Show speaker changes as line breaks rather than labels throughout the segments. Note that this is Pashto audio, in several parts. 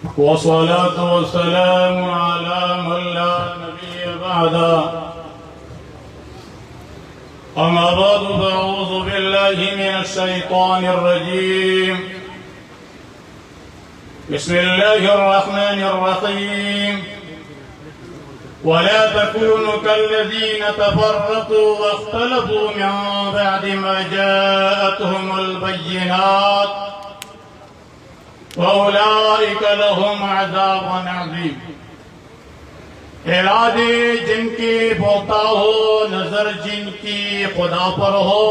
वस्सलातु वस्सलामु अला मन ला नबिय्य बअदा अम्मा बअदु फअऊज़ु बिल्लाहि मिनश शैतानिर रजीम बिस्मिल्लाहिर रहमानिर रहीम वला तकूनु कल्लज़ीना तफर्रक़ू वख्तलफ़ू मिन बअदि मा जाअतहुमुल बय्यिनात वउलाइक लहुम अज़ाबुन अज़ीम। इरादे जिनके बोता हो, नजर जिनकी खुदा पर हो,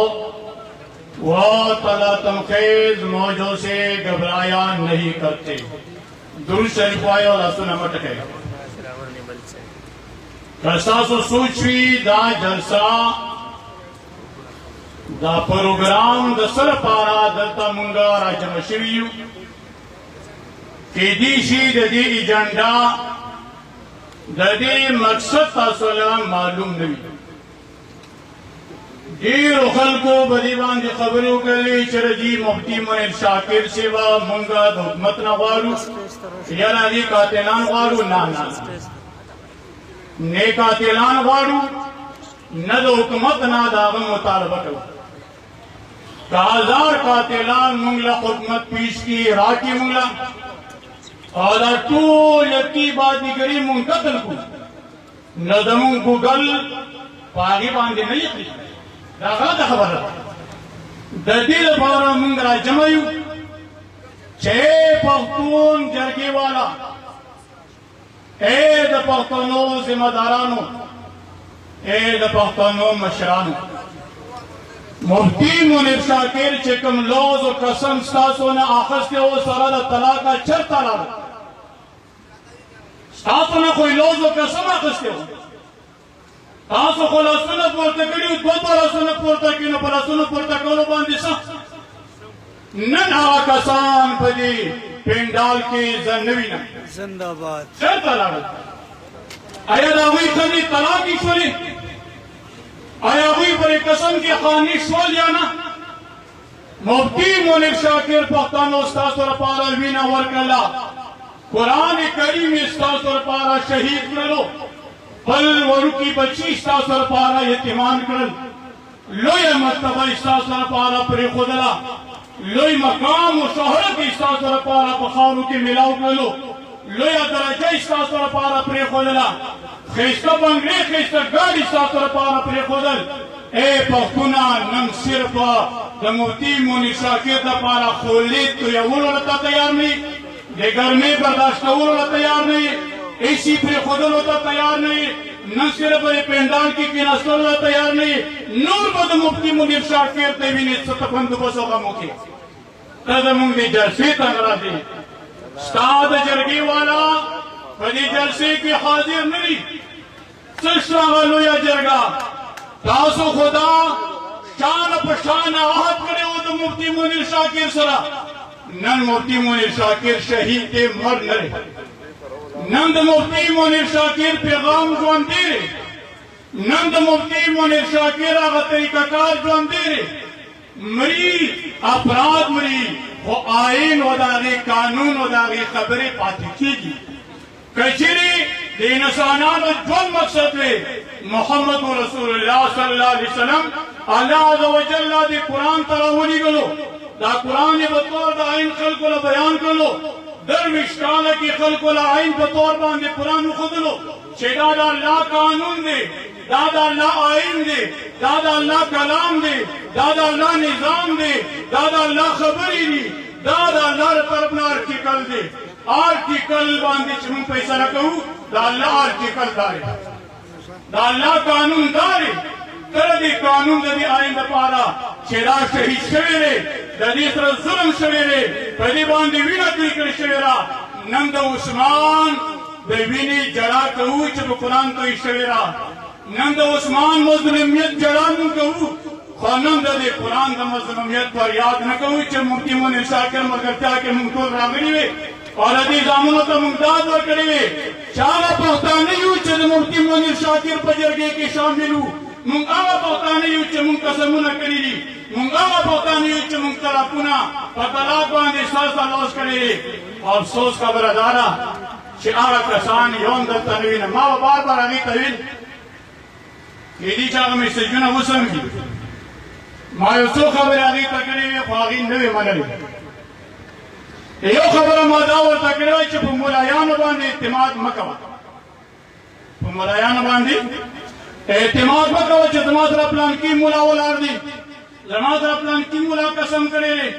वह तलतमखेज मौजों से घबराया नहीं करते। दुरूद शरीफ आयो और सुना मटके कसो सूची दा जलसा दा प्रोग्राम दसर पारा दलता मुंगा राजम शिवियु केदीशी ददी एजेंडा ददी मकसद तासोला मालूम नहीं। ढेर खल्को बदी बांधी खबरों कली चरजी मुफ्ती मुनीर शाकिर सेवा मुंगा हुकूमत न वारू या नादी कातिलान वारू ना ना ने कातिलान वारू न दो हुकूमत ना दागम मुतालबा करो हजार कातिलान मुंगला हुकूमत पीश की राकी मुंगला और टूल यकी बादीगरी मुंकतल को नदमुं गूगल पागी बांधे नहीं थी दाखला दा खबर ददिल बारा मुंगरा जमायु छे पख्तून जरगे वाला ए द पख्तूनो जिम्मेदारानो ए द पख्तूनो मशरानो मुफ्ती मुनीर शाकिर चेकम लोज और कसम स्तासो न आखस्ते हो सरद तलाका चरता ला स्तासो न कोई लोज और कसम आखस्ते हो तासो खोला सुन पोर्ता करी दो बारा सुन पोर्ता की न परा सुन पोर्ता करो बांधी सा नन आवा कसान पदी पेंडाल की जन्नवी न
जिंदाबाद
चरता ला आया दावी खली तलाक ईश्वरी आया हुई पर कसम की खानी शोल जाना मुफ्ती मुनीर शाकिर पख्तानो स्तासुर पारा वीना वर्कला कुरान करीम स्तासुर पारा शहीद करो फल वरु की बच्ची स्तासुर पारा यतीमान कर लोय मर्तबा स्तासुर पारा पर खुदला लोय मकाम और शोहरत स्तासुर पारा पखारू के मिलाव करो लोय दरजा स्तासुर पारा पर खुदला खिस्ता बंगले खिस्ता गाड़ी सातर पारा पर खुदल ए पख्तुना नम सिर्फ द मुफ्ती मुनीर शाकिर दा पारा खोले तो या उलटा तैयार नहीं ये घर में बर्दाश्त उलटा तैयार नहीं एसी पर खुदल होता तैयार नहीं न सिर्फ ये पेंडाल की किनास्तर तैयार नहीं नूर बद मुफ्ती मुनीर शाकिर देवी ने सतफंद बसों का मुखी तदमुंग ने जलसे तंगरा दी स्ताद जरगी वाला बड़ी जलसे की हाजिर नहीं सश्रागलो या जरगा तासो खुदा शान पशान आहत करे हो तो मुफ्ती मुनीर शाकिर सरा नन मुफ्ती मुनीर शाकिर शहीद के मर नरे नंद मुफ्ती मुनीर शाकिर पैगाम जोन दे नंद मुफ्ती मुनीर शाकिर आगा तरीका कार जोन दे मरी अपराध मरी वो आइन वदागे कानून वदागे खबरें पाती की कचरी इंसानान जो मकसद में मोहम्मद रसूलुल्लाह सल्लल्लाहु अलैहि वसल्लम अल्लाह अज़्ज़ा व जल्ला दे कुरान तरावनी गलो दा कुरान ने बतौर दा आइन खल को बयान करो दरविश काला की खल को आइन बतौर बांधे कुरान खुद लो छेदा दा अल्लाह कानून दे दादा अल्लाह आइन दे दादा अल्लाह कलाम दे दादा अल्लाह निजाम दे दादा अल्लाह खबरी दी दादा अल्लाह तरफ ना आर्टिकल दे आर्टिकल बांधे चुन पैसा न कहूं दाल्ला आर्टिकल दारे दाल्ला कानून दारे तरदी कानून ददी आइन पारा छेड़ा शहीद शवेरे ददी सर जुल्म शवेरे पदी बांधे वीना कर शवेरा नंद उस्मान बेविनी जड़ा कहूं जब कुरान तो शवेरा नंद उस्मान मजलूमियत जड़ा न कहूं खानम ददी कुरान द मजलूमियत पर याद न कहूं जब मुफ्ती मुनीर शाकिर मगर क्या के मुंतो रागरी वे और अदी जामुनो तो मुमताज और करेंगे चारा पहुंचा नहीं हूँ चंद मुफ्ती मुनीर शाकिर पजरगे के शामिल हूँ مونږ هغه پښتانه یو چې مونږ قسمونه کړي دي، مونږ هغه پښتانه یو چې مونږ طلاقونه په طلاق باندې ساسا لاس کړي دي. افسوس خبره دا ده چې هغه کسان یو هم دلته نه وینم. ما به بار بار هغوی ته ویل کېدي چې هغه میسجونه وسنګي. ما یو څو خبرې هغوی ته کړې وې خو هغوی نه وې منلې. یو خبره ما دا ورته کړې وه چې په ملایانو باندې اعتماد مه کوه، په ملایانو باندې اعتماد مه کوه چې زما سره پلانکي ملا ولاړ دي، زما سره پلانکي ملا قسم کړی دی،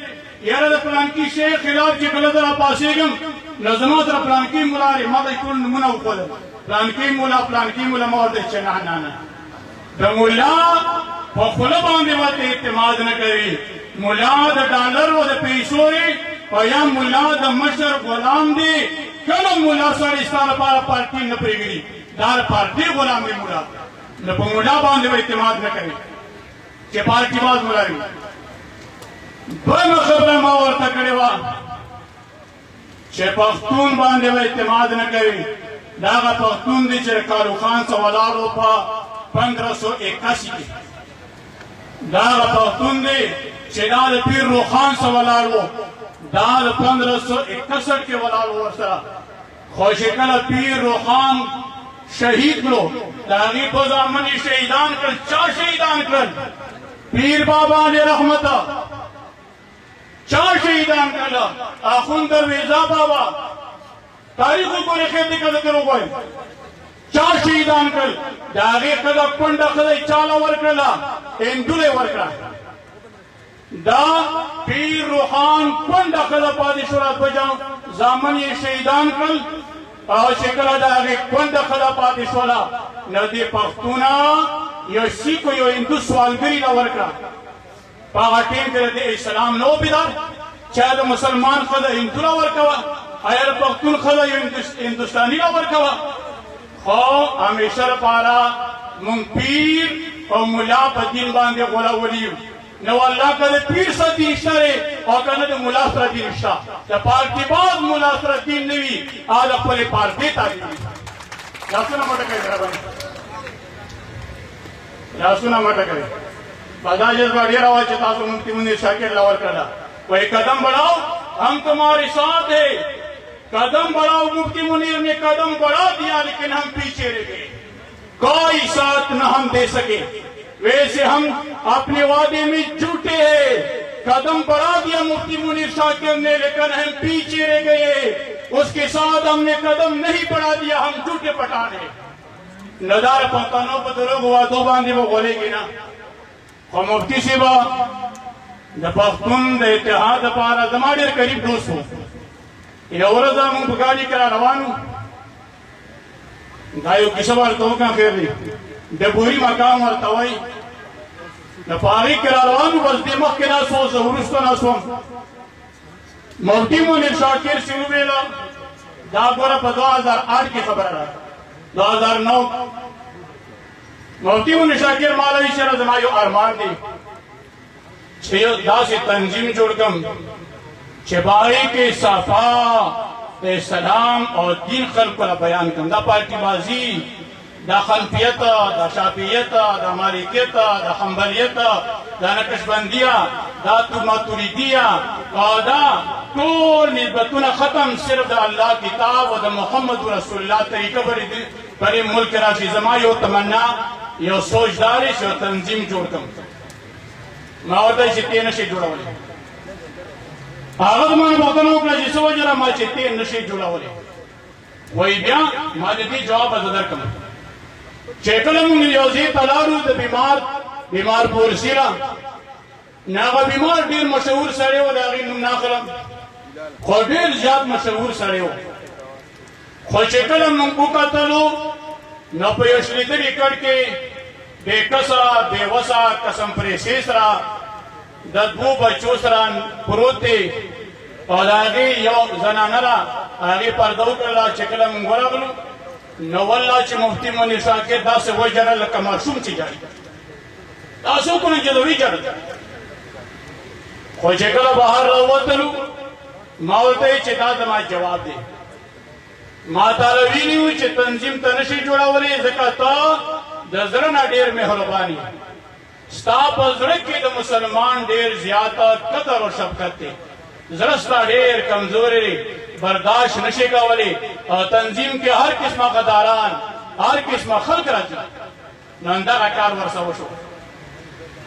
یاره د پلانکي شیخ خلاف چې کله زه راپاڅېږم نو زما سره پلانکي ملا دی. ما ته یې ټول نومونه وښودل، پلانکي ملا. ما ورته چې نه نه، د ملا په خوله باندې ورته اعتماد نه کوي. ملا د ډالر او د پیسو دی او یا ملا د مشر غلام دی. کله ملا سړی ستا لپاره پارټي نه پرېږدي، دا د پارټي غلام دی ملا. نو په ملا باندې به اعتماد نه کوي چې پارټي باز ملا وي. دویمه خبره ما ورته کړې وه چې پښتون باندې به اعتماد نه کوي. دا هغه پښتون دی چې کالو خان څه ولاړ و په 1581 کې. دا هغه پښتون دی چې دا د پیر روخان څه ولاړ و، دا د 1561 کې ولاړ و ورسره. خو چې کله پیر روخان شهید کړو د هغې په زامن یې شهیدان کړل. چا شهیدان کړل؟ پیر بابا علیه رحمته. چا شهیدان کړل؟ اخوند درویزه بابا. تاریخ وګورئ خیر دی که ذکر وګورئ. چا شهیدان کړل؟ د هغې ښځه کونډه ښځه یې چاله ورکړله؟ هندوله یې ورکړه. دا پیر روحان کونډه ښځه پاتې شوله، دوه زامن یې شهیدان کړل. او چې کله د هغې کونډه ښځه پاتې شوله نو دې پښتونه یو سیکو یو هندو سوالګري له ورکړه. په هغه ټیم کې د اسلام نه و بیدار چې د مسلمان ښځه هندو له ورکوه، ایا د پښتون ښځه یو هندوستاني له ورکوه. خو همیشه لپاره مونږ پیر او ملا په دین باندې غولولي یو. نو الله که د پیر سره دین شته دی او که نه د ملا سره دین شته. د پارټي باز ملا سره دین نه وي، هغه د خپلې پارټۍ تعلیم وي. لاسونه مټه کوي مهرباني، لاسونه مټه کوي. په دا جذبه ډېره وه چې تاسو مفتي منیر شاکر له ورکړله. وایي قدم بڑھاؤ ہم تمہارے ساتھ ہے، قدم بڑھاؤ مفتی منیر نے قدم بڑھا دیا لیکن ہم پیچھے رہ گئے، کوئی ساتھ نہ ہم دے سکے، ویسے ہم اپنے وعدے میں جھوٹے ہیں. قدم بڑھا دیا مفتی منیر شاکر نے لیکن ہم پیچھے رہ گئے، اس کے ساتھ ہم نے قدم نہیں بڑھا دیا، ہم جھوٹے پٹھان ہیں. ندار پښتنو په دروغو وعدو باندې به غولېږي نه. خو مفتي صاحبه د پښتون د اتحاد لپاره زما ډېر قریب دوست و. یوه ورځ موږ په ګاډي کې را روان وو. دا یو کیسه به ورته وکړم خیر دی. د بوري مقام ورته وایي. د په هغې کې را روان وو، بس دې مخکې ناست وو، زه وروسته ناست وم. مفتي منیر شاکر چې وویله دا ګوره په 2008 کې خبره ده، 2009 مفتي منیر شاکر ما له وایي چې زما یو ارمان دی چې یو داسې تنظیم جوړ کړم چې په هغې کې صفا د اسلام او دین خلکو له بیان کړم. دا پارټي بازي، دا خلفیت، دا شافعیت، دا مالکیت، دا حنبلیت، دا نقشبندیه، دا ماتوریدیه، او دا ټول نسبتونه ختم، صرف د الله کتاب او د محمد رسول الله طریقه پرې ملک راشي. زما یو تمنا یو سوچ دا دی چې یو تنظیم جوړ کړم. ما ورته چې ته نشې جوړولی. هغه زما نه پوښتنه وکړه چې څه وجه ما چې ته نشې جوړولی. وایي بیا ما د دې جواب به زه درکړم چې کله مونږ یو ځای ته لاړو د بیمار پورسي را، نو هغه بیمار ډېر مشهور سړی و، د هغې نوم نه اخلم، خو ډېر زیات مشهور سړی و. خو چې کله مونږ وکتلو نو په یو شلیدري کټ کې بې کسه بې وسه قسم پرېسې سره د 2 بچو سره پروت دی او د هغې یو زنانه ده، هغې پرده وکړله. چې کله مونږ ورغلو نو والله چې مفتي منیر شاکر داسې وژړل لکه ماشوم چې ژاړي. داسې وکړو چې د وی ژړل. خو چې کله بهر راووتلو ما ورته ویل چې دا زما جواب دی. ما تاله ویلي وو چې تنظیم ته نشي جوړولی ځکه ته د زړه نه ډېر مهرباني ستا په زړه کې د مسلمان ډېر زیاته قدر او شفقت دی زړه ستا ډېر کمزوری دی برداشت نشي کولی او تنظیم کې هر قسمه غداران هر قسمه خلق راځي نن دغه کار ورسره وشو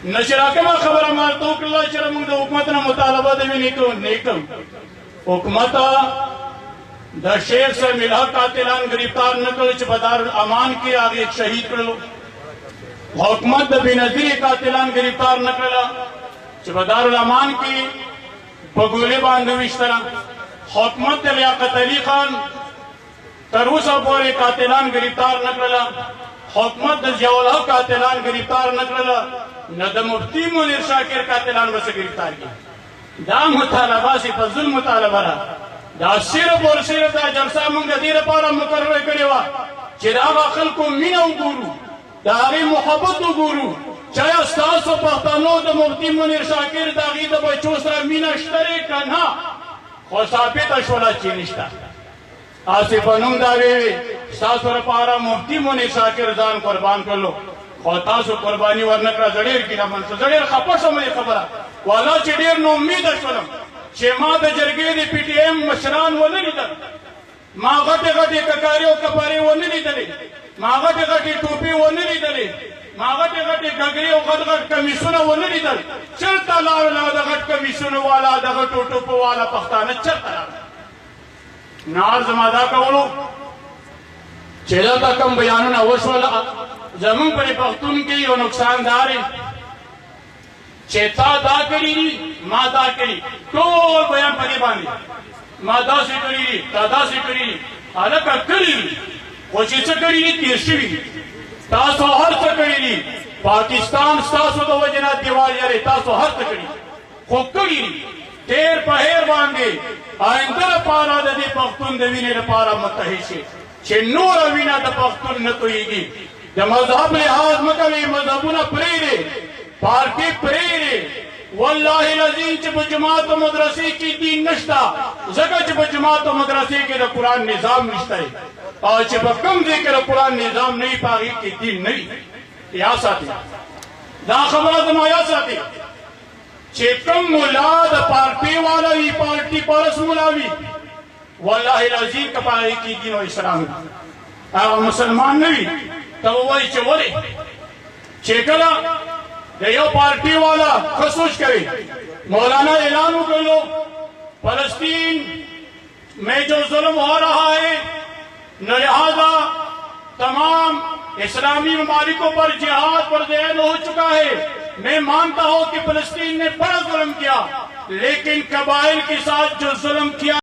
نشي راکمه خبره ما ته وکړله چې موږ د حکومت نه مطالبه د وینې نه کوو حکومت د شیخ صاحب الحق قاتلان گرفتار نه کړل چې په دارالامان کې هغه شهید کړلو حکومت د بېنظیرې قاتلان گرفتار نه کړل چې په دارالامان کې په ګولۍ باندې ویشتله حکومت د لیاقت علي خان تر اوسه پورې قاتلان گرفتار نه کړل حکومت د ضیاءالحق قاتلان گرفتار نه کړل نه د مفتی منیر شاکر قاتلان ورسره گرفتار کړي دا مطالبه سي په ظلم مطالبه ده دا صرف اور صرف دا جلسه موږ د دې لپاره مقرره کړې وه چې د هغه خلکو مینه وګورو د هغې محبت وګورو چې ایا ستاسو پښتنو د مفتی منیر شاکر د هغې د بچو سره مینه شته دی که نه خو ثابته شوله چې نشته هسې په نوم دا ویې ستاسو لپاره مفتی منیر شاکر ځان قربان کړلو خو تاسو قرباني ورنه کړه زه ډېر کینهمن شوم زه ډېر خفه شوم دې خبره والله چې ډېر نا امیده شولم چې ما د جرګې د پي ټي ایم مشران ونه لیدل ما غټې غټې ککارې او کپارې ونه لیدلې ما غټې غټې ټوپې ونه لیدلې ما غټې غټې ګګرې او غټ غټ کمیسونه ونه لیدل چېرته لاړله د غټ کمیسونو والا د غټو ټوپو والا پښتانه چېرته لاړل نار زما دا کولو چې دلته کوم بیانونه وشول زمونږ په پښتون کې یو نقصان دار چې تا دا کړي دي ما دا کړي ټول بیان په دې باندې ما داسې کړي دي تا داسې کړي دي هلکه کړي دي خو چې څه کړي دي تېر شوي دي تاسو هر څه کړي دي پاکستان ستاسو د وجې نه دیوال یارې تاسو هر څه کړي خو کړي دي تېر په هیر باندې آینده لپاره د دې پښتون د وینې لپاره متحد شي چې نوره وینه د پښتون نه تویېږي د مذهب لحاظ مه کوئ مذهبونه پرېږدئ پارټي پرېږدئ والله العظیم چې په جماعت او مدرسې کې دین نشته ځکه چې په جماعت او مدرسې کې د قرآن نظام نشته او چې په کوم ځای کې د قرآن نظام نه وي په هغې کې دین نه وي یا ساتي دا خبره زما یا ساتي چې کوم ملا د پارټي والا وي پارټي پرست ملا وي والله العظیم که په هغې کې دین او اسلام وي هغه مسلمان نه وي ته ووایي چې ولې چې کله د یو پارٹی والا ښه سوچ کوي مولانا اعلان وکړلو فلسطین میں جو ظلم ہو رہا ہے لہذا تمام اسلامی ممالکوں پر جہاد پر ذہن ہو چکا ہے میں مانتا ہوں کہ فلسطین نے بڑا ظلم کیا لیکن قبائل کے ساتھ جو ظلم کیا